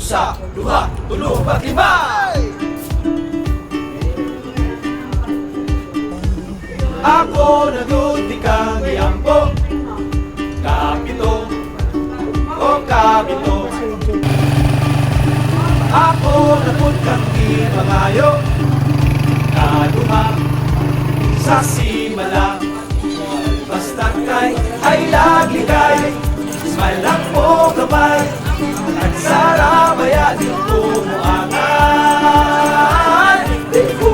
usa, duha, tulo, upat, lima. Ako naguti kang iyampo, kapito, o kapito. Ako napun kang imangayo, kaduma, sa simala. Basta kay ay laglikay, smile lang po kamay, at sarabaya di ko muangan. Deku,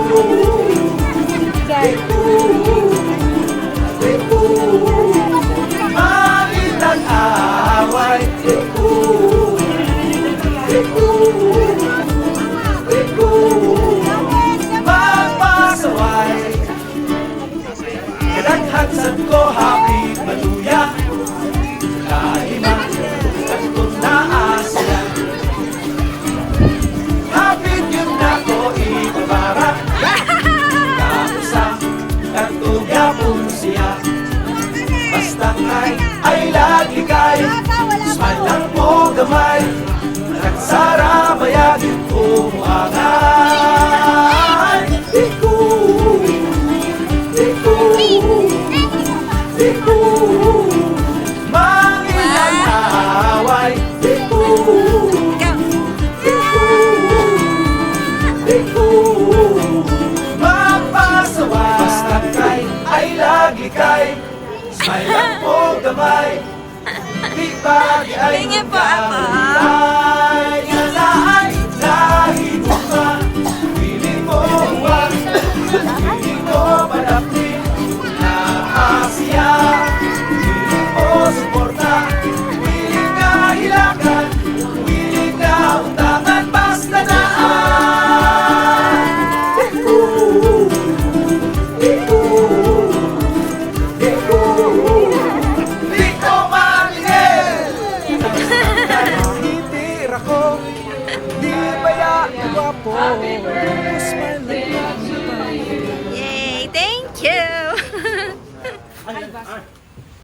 deku, deku, malitan away. Deku, deku, deku, magpasaway. Kadaghansad ko hapit maluya, kahima at kung naasya. Hapit yun na ko ibabara, kapusa at tugyapon siya. Basta kay ay laglikay, smile lang po gamay, at sarabayagin ko muangan.